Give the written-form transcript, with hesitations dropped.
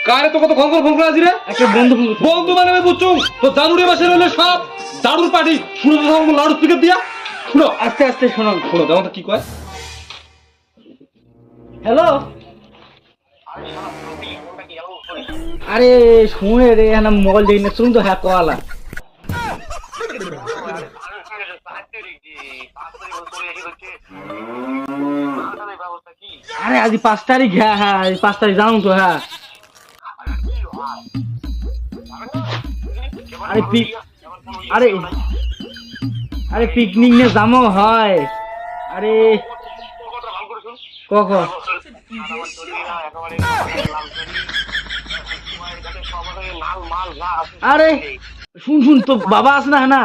কারে তো কত ফোন করে আজি রে? একটা বন্ধু ফোন করছে। বন্ধু মানে আমি বুঝছো তো দাদুরে বাসে রইলে সব দাদুর পার্টি শুনে তো লাউড স্পিকার দিয়া শুনো আস্তে আস্তে শোনো। শুনো দেখো তো কি কয়। হ্যালো, আরে শুনে রে না মোবাইল দেখি না, শুনুন তো হ্যাঁ কলা। আরে আজ 5 তারিখ, হ্যাঁ হ্যাঁ আজ 5 তারিখ জানো তো। হ্যাঁ আরে আরে আরে পিকনিক নিয়ে যাবো হয়। আরে কখন? আরে শুন শুন তো বাবা আছে না? না